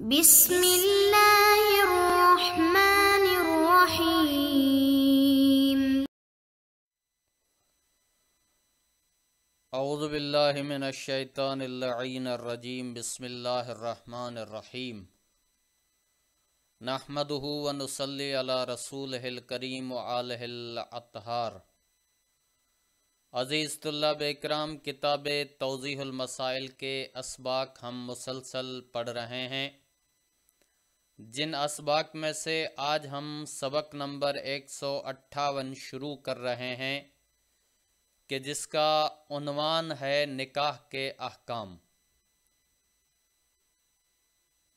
بسم اللہ الرحمن الرحیم۔ اعوذ باللہ من الشیطان اللعین الرجیم۔ بسم اللہ الرحمن الرحیم۔ نحمدہ ونصلی علی رسولہ الکریم وآلہ الاطہار۔ عزیز طلاب اکرام، کتاب توضیح المسائل کے اسباق ہم مسلسل پڑھ رہے ہیں، جن اسباق میں سے آج ہم سبق نمبر 158 شروع کر رہے ہیں کہ جس کا عنوان ہے نکاح کے احکام۔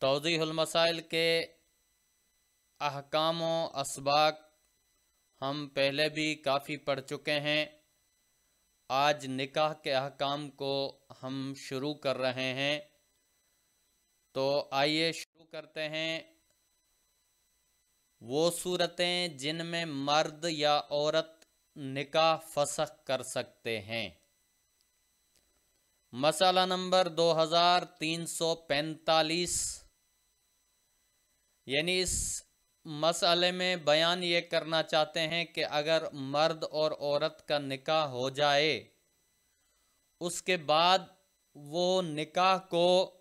توضیح المسائل کے احکام و اسباق ہم پہلے بھی کافی پڑھ چکے ہیں۔ آج نکاح کے احکام کو ہم شروع کر رہے ہیں، تو آئیے شروع کرتے ہیں۔ وہ صورتیں جن میں مرد یا عورت نکاح فسخ کر سکتے ہیں۔ مسئلہ نمبر 2345، یعنی اس مسئلے میں بیان یہ کرنا چاہتے ہیں کہ اگر مرد اور عورت کا نکاح ہو جائے، اس کے بعد وہ نکاح کو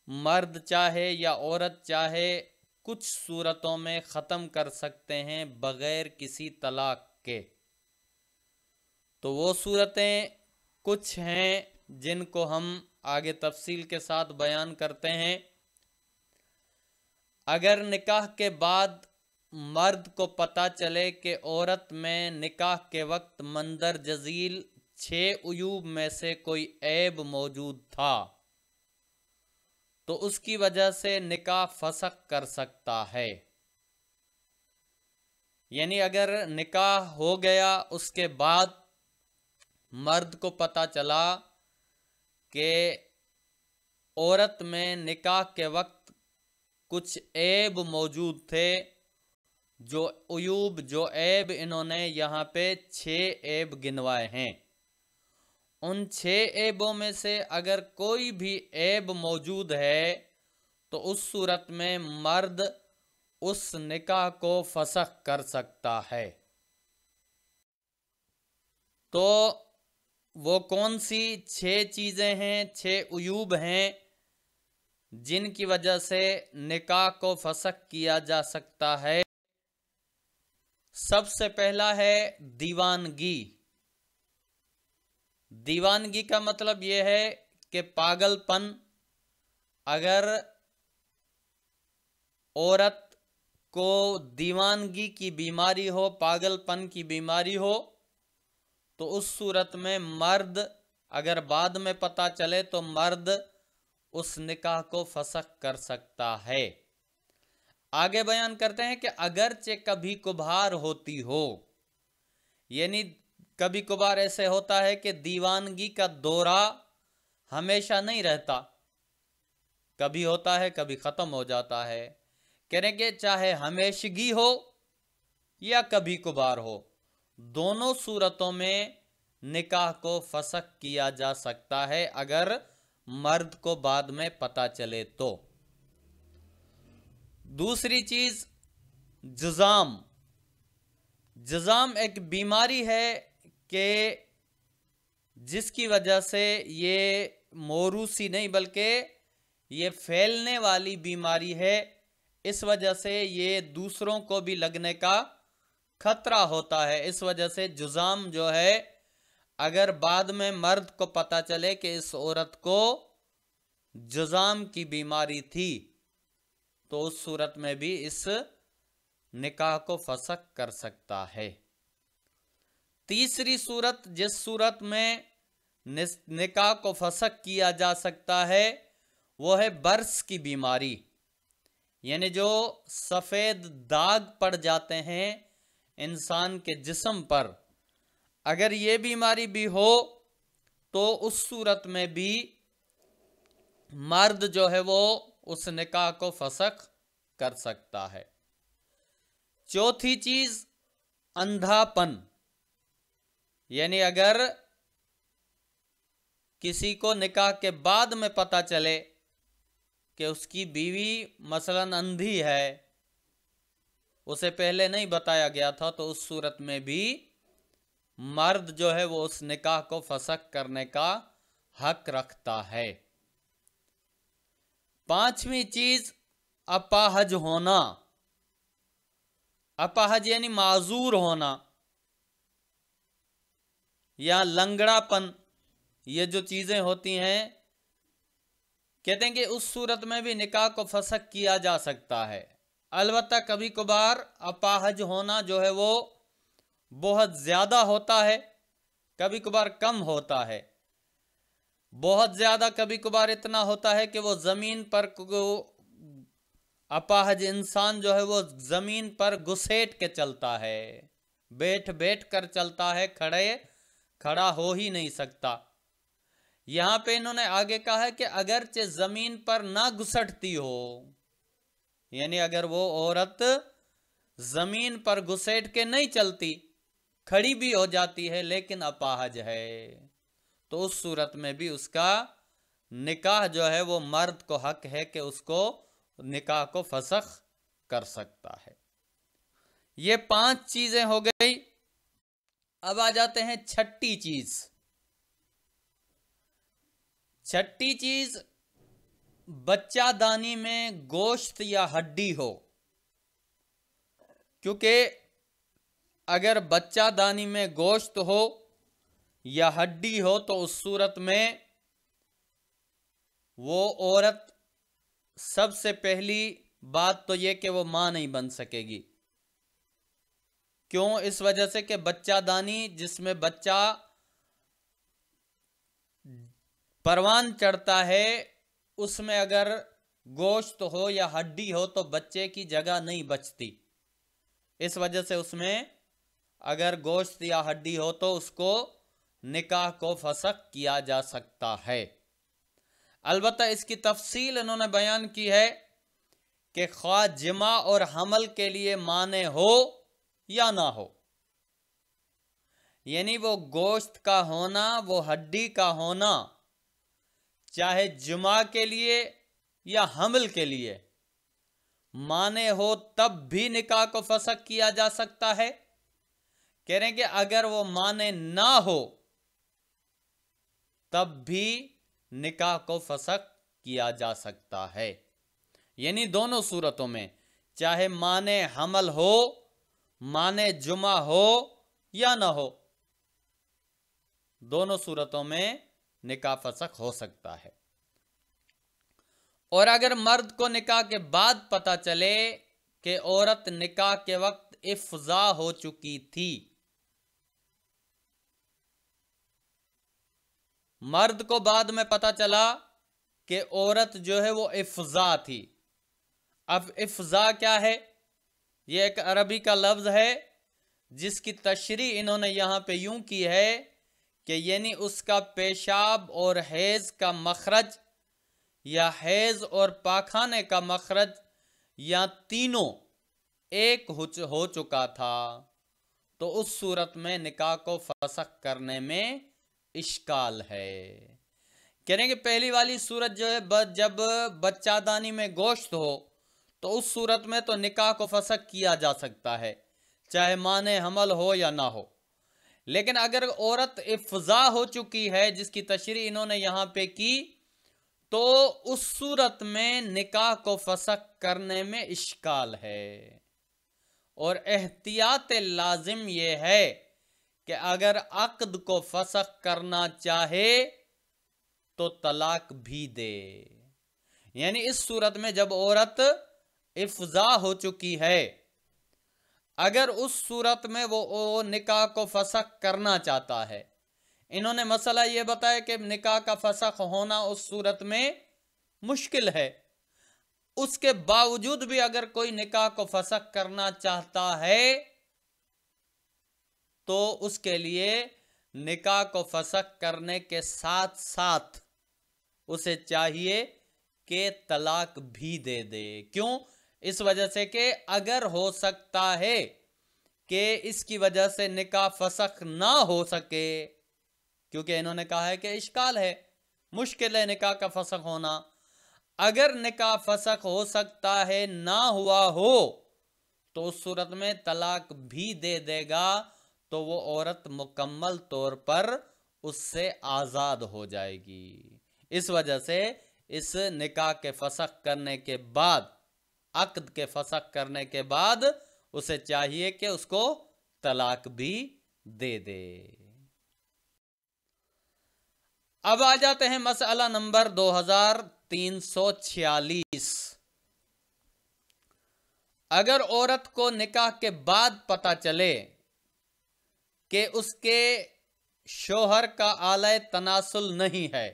مرد چاہے یا عورت چاہے کچھ صورتوں میں ختم کر سکتے ہیں بغیر کسی طلاق کے۔ تو وہ صورتیں کچھ ہیں جن کو ہم آگے تفصیل کے ساتھ بیان کرتے ہیں۔ اگر نکاح کے بعد مرد کو پتہ چلے کہ عورت میں نکاح کے وقت مندر جزیل 6 عیوب میں سے کوئی عیب موجود تھا، تو اس کی وجہ سے نکاح فسخ کر سکتا ہے۔ یعنی اگر نکاح ہو گیا، اس کے بعد مرد کو پتہ چلا کہ عورت میں نکاح کے وقت کچھ عیب موجود تھے، جو عیب انہوں نے یہاں پہ 6 عیب گنوائے ہیں۔ ان 6 عیبوں میں سے اگر کوئی بھی عیب موجود ہے تو اس صورت میں مرد اس نکاح کو فسخ کر سکتا ہے۔ تو وہ کون سی 6 چیزیں ہیں، 6 عیوب ہیں جن کی وجہ سے نکاح کو فسخ کیا جا سکتا ہے؟ سب سے پہلا ہے دیوانگی۔ دیوانگی کا مطلب یہ ہے کہ پاگل پن۔ اگر عورت کو دیوانگی کی بیماری ہو، پاگل پن کی بیماری ہو، تو اس صورت میں مرد، اگر بعد میں پتہ چلے تو مرد اس نکاح کو فسخ کر سکتا ہے۔ آگے بیان کرتے ہیں کہ اگرچہ کبھی کبھار ہوتی ہو، یعنی کبھی کبھار ایسے ہوتا ہے کہ دیوانگی کا دورہ ہمیشہ نہیں رہتا، کبھی ہوتا ہے کبھی ختم ہو جاتا ہے۔ کہنے کہ چاہے ہمیشگی ہو یا کبھی کبھار ہو، دونوں صورتوں میں نکاح کو فسخ کیا جا سکتا ہے اگر مرد کو بعد میں پتہ چلے تو۔ دوسری چیز جذام۔ جذام ایک بیماری ہے کہ جس کی وجہ سے یہ موروثی نہیں بلکہ یہ پھیلنے والی بیماری ہے، اس وجہ سے یہ دوسروں کو بھی لگنے کا خطرہ ہوتا ہے۔ اس وجہ سے جذام جو ہے، اگر بعد میں مرد کو پتہ چلے کہ اس عورت کو جذام کی بیماری تھی، تو اس صورت میں بھی اس نکاح کو فسخ کر سکتا ہے۔ تیسری صورت جس صورت میں نکاح کو فسخ کیا جا سکتا ہے وہ ہے برس کی بیماری، یعنی جو سفید داغ پڑ جاتے ہیں انسان کے جسم پر، اگر یہ بیماری بھی ہو تو اس صورت میں بھی مرد جو ہے وہ اس نکاح کو فسخ کر سکتا ہے۔ چوتھی چیز اندھا پن، یعنی اگر کسی کو نکاح کے بعد میں پتہ چلے کہ اس کی بیوی مثلاً اندھی ہے، اسے پہلے نہیں بتایا گیا تھا، تو اس صورت میں بھی مرد جو ہے وہ اس نکاح کو فسخ کرنے کا حق رکھتا ہے۔ پانچویں چیز اپاہج ہونا۔ اپاہج یعنی معذور ہونا یا لنگڑا پن، یہ جو چیزیں ہوتی ہیں، کہتے ہیں کہ اس صورت میں بھی نکاح کو فسخ کیا جا سکتا ہے۔ البتہ کبھی کبھار اپاہج ہونا جو ہے وہ بہت زیادہ ہوتا ہے، کبھی کبھار کم ہوتا ہے۔ بہت زیادہ کبھی کبھار اتنا ہوتا ہے کہ وہ زمین پر اپاہج انسان جو ہے وہ زمین پر گھسیٹ کے چلتا ہے، بیٹھ بیٹھ کر چلتا ہے، کھڑا ہو ہی نہیں سکتا۔ یہاں پہ انہوں نے آگے کہا ہے کہ اگرچہ زمین پر نہ گھسٹتی ہو، یعنی اگر وہ عورت زمین پر گھسیٹ کے نہیں چلتی، کھڑی بھی ہو جاتی ہے، لیکن اپاہج ہے، تو اس صورت میں بھی اس کا نکاح جو ہے وہ مرد کو حق ہے کہ اس کو نکاح کو فسخ کر سکتا ہے۔ یہ 5 چیزیں ہو گئی۔ اب آ جاتے ہیں چھٹی چیز۔ چھٹی چیز بچہ دانی میں گوشت یا ہڈی ہو، کیونکہ اگر بچہ دانی میں گوشت ہو یا ہڈی ہو تو اس صورت میں وہ عورت سب سے پہلی بات تو یہ کہ وہ ماں نہیں بن سکے گی۔ کیوں؟ اس وجہ سے کہ بچہ دانی جس میں بچہ پروان چڑھتا ہے، اس میں اگر گوشت ہو یا ہڈی ہو تو بچے کی جگہ نہیں بچتی، اس وجہ سے اس میں اگر گوشت یا ہڈی ہو تو اس کو نکاح کو فسخ کیا جا سکتا ہے۔ البتہ اس کی تفصیل انہوں نے بیان کی ہے کہ خواہ جماع اور حمل کے لیے مانع ہو یا نہ ہو، یعنی وہ گوشت کا ہونا، وہ ہڈی کا ہونا، چاہے جماع کے لیے یا حمل کے لیے مانع ہو، تب بھی نکاح کو فسخ کیا جا سکتا ہے۔ کہہ رہے ہیں کہ اگر وہ مانع نہ ہو تب بھی نکاح کو فسخ کیا جا سکتا ہے، یعنی دونوں صورتوں میں، چاہے مانع حمل ہو، مانع جمع ہو یا نہ ہو، دونوں صورتوں میں نکاح فسخ ہو سکتا ہے۔ اور اگر مرد کو نکاح کے بعد پتہ چلے کہ عورت نکاح کے وقت افضا ہو چکی تھی، مرد کو بعد میں پتہ چلا کہ عورت جو ہے وہ افضا تھی۔ اب افضا کیا ہے؟ یہ ایک عربی کا لفظ ہے جس کی تشریح انہوں نے یہاں پہ یوں کی ہے کہ یعنی اس کا پیشاب اور حیض کا مخرج یا حیض اور پاخانے کا مخرج یا تینوں ایک ہو چکا تھا، تو اس صورت میں نکاح کو فسخ کرنے میں اشکال ہے۔ کہہ رہے ہیں کہ پہلی والی صورت جو ہے جب بچہ دانی میں گوشت ہو تو اس صورت میں تو نکاح کو فسخ کیا جا سکتا ہے، چاہے مانع حمل ہو یا نہ ہو۔ لیکن اگر عورت افضا ہو چکی ہے، جس کی تشریح انہوں نے یہاں پہ کی، تو اس صورت میں نکاح کو فسخ کرنے میں اشکال ہے، اور احتیاط لازم یہ ہے کہ اگر عقد کو فسخ کرنا چاہے تو طلاق بھی دے۔ یعنی اس صورت میں جب عورت افضا ہو چکی ہے، اگر اس صورت میں وہ نکاح کو فسخ کرنا چاہتا ہے، انہوں نے مسئلہ یہ بتایا کہ نکاح کا فسخ ہونا اس صورت میں مشکل ہے، اس کے باوجود بھی اگر کوئی نکاح کو فسخ کرنا چاہتا ہے تو اس کے لیے نکاح کو فسخ کرنے کے ساتھ ساتھ اسے چاہیے کہ طلاق بھی دے دے۔ کیوں؟ اس وجہ سے کہ اگر ہو سکتا ہے کہ اس کی وجہ سے نکاح فسخ نہ ہو سکے، کیونکہ انہوں نے کہا ہے کہ اشکال ہے، مشکل ہے نکاح کا فسخ ہونا۔ اگر نکاح فسخ ہو سکتا ہے نہ ہوا ہو تو اس صورت میں طلاق بھی دے دے گا تو وہ عورت مکمل طور پر اس سے آزاد ہو جائے گی۔ اس وجہ سے اس نکاح کے فسخ کرنے کے بعد، عقد کے فسخ کرنے کے بعد اسے چاہیے کہ اس کو طلاق بھی دے دے۔ اب آ جاتے ہیں مسئلہ نمبر 2346۔ اگر عورت کو نکاح کے بعد پتہ چلے کہ اس کے شوہر کا اعلی تناسل نہیں ہے،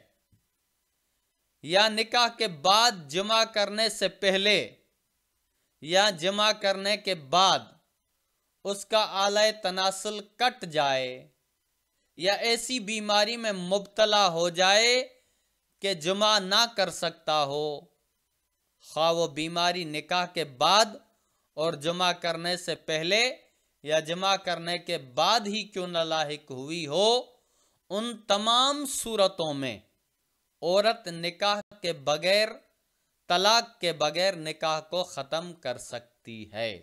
یا نکاح کے بعد جمع کرنے سے پہلے یا جمع کرنے کے بعد اس کا اعلی تناسل کٹ جائے، یا ایسی بیماری میں مبتلا ہو جائے کہ جمع نہ کر سکتا ہو، خواہ وہ بیماری نکاح کے بعد اور جمع کرنے سے پہلے یا جمع کرنے کے بعد ہی کیوں نہ لاحق ہوئی ہو، ان تمام صورتوں میں عورت نکاح کے بغیر، طلاق کے بغیر نکاح کو ختم کر سکتی ہے۔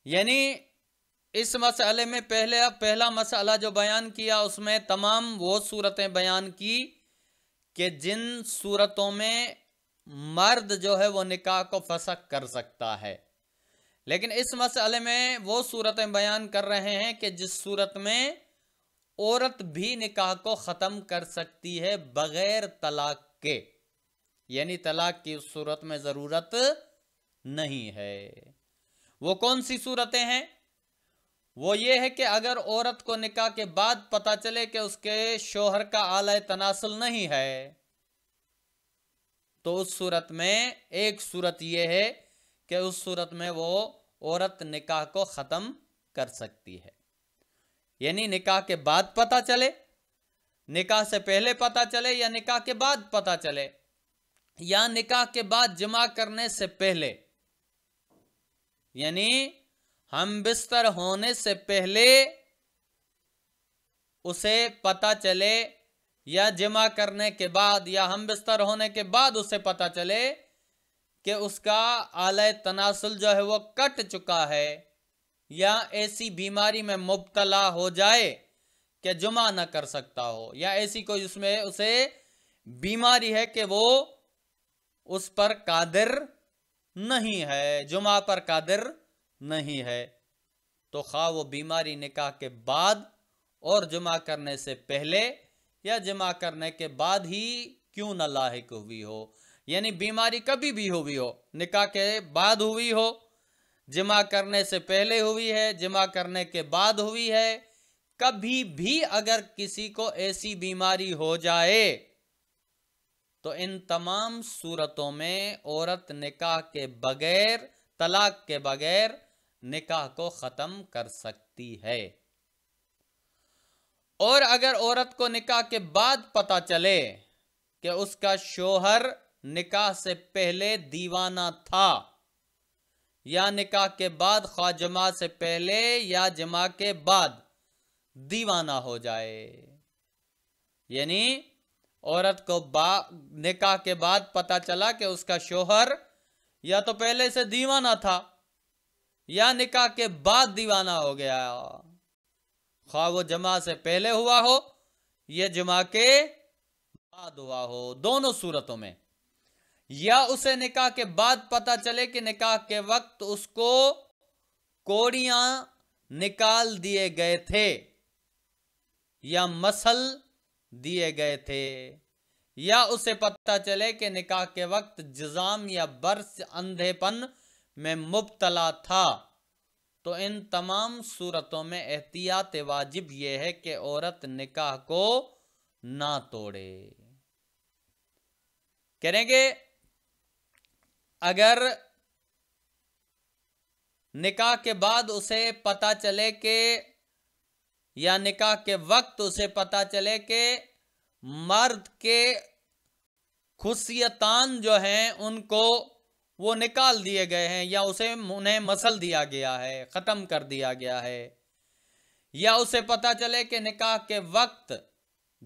یعنی اس مسئلے میں پہلا مسئلہ جو بیان کیا اس میں تمام وہ صورتیں بیان کی کہ جن صورتوں میں مرد جو ہے وہ نکاح کو فسخ کر سکتا ہے، لیکن اس مسئلے میں وہ صورتیں بیان کر رہے ہیں کہ جس صورت میں عورت بھی نکاح کو ختم کر سکتی ہے بغیر طلاق کے، یعنی طلاق کی اس صورت میں ضرورت نہیں ہے۔ وہ کون سی صورتیں ہیں؟ وہ یہ ہے کہ اگر عورت کو نکاح کے بعد پتہ چلے کہ اس کے شوہر کا اعلی تناسل نہیں ہے، تو اس صورت میں ایک صورت یہ ہے کہ اس صورت میں وہ عورت نکاح کو ختم کر سکتی ہے۔ یعنی نکاح کے بعد پتہ چلے، نکاح سے پہلے پتہ چلے یا نکاح کے بعد پتہ چلے، یا نکاح کے بعد جمع کرنے سے پہلے، یعنی ہم بستر ہونے سے پہلے اسے پتہ چلے، یا جمع کرنے کے بعد یا ہم بستر ہونے کے بعد اسے پتہ چلے کہ اس کا اعلی تناسل جو ہے وہ کٹ چکا ہے، یا ایسی بیماری میں مبتلا ہو جائے کہ جمع نہ کر سکتا ہو، یا ایسی کوئی اس میں اسے بیماری ہے کہ وہ اس پر قادر نہیں ہے، جمع پر قادر نہیں ہے، تو خواہ وہ بیماری نکاح کے بعد اور جمع کرنے سے پہلے یا جمع کرنے کے بعد ہی کیوں نہ لاحق ہوئی ہو، یعنی بیماری کبھی بھی ہوئی ہو، نکاح کے بعد ہوئی ہو، جمع کرنے سے پہلے ہوئی ہے، جمع کرنے کے بعد ہوئی ہے، کبھی بھی اگر کسی کو ایسی بیماری ہو جائے تو ان تمام صورتوں میں عورت نکاح کے بغیر، طلاق کے بغیر نکاح کو ختم کر سکتی ہے۔ اور اگر عورت کو نکاح کے بعد پتہ چلے کہ اس کا شوہر نکاح سے پہلے دیوانہ تھا، یا نکاح کے بعد خواہ جمع سے پہلے یا جمع کے بعد دیوانہ ہو جائے، یعنی عورت کو نکاح کے بعد پتہ چلا کہ اس کا شوہر یا تو پہلے سے دیوانہ تھا یا نکاح کے بعد دیوانہ ہو گیا، خواہ وہ جمع سے پہلے ہوا ہو یا جمع کے بعد ہوا ہو، دونوں صورتوں میں، یا اسے نکاح کے بعد پتہ چلے کہ نکاح کے وقت اس کو کوڑیاں نکال دیے گئے تھے یا مسل دیے گئے تھے، یا اسے پتہ چلے کہ نکاح کے وقت جذام یا برس اندھے پن میں مبتلا تھا، تو ان تمام صورتوں میں احتیاط واجب یہ ہے کہ عورت نکاح کو نہ توڑے۔ کہیں گے اگر نکاح کے بعد اسے پتہ چلے کہ، یا نکاح کے وقت اسے پتہ چلے کہ مرد کے خصیتان جو ہیں ان کو وہ نکال دیے گئے ہیں، یا انہیں مسل دیا گیا ہے، ختم کر دیا گیا ہے، یا اسے پتہ چلے کہ نکاح کے وقت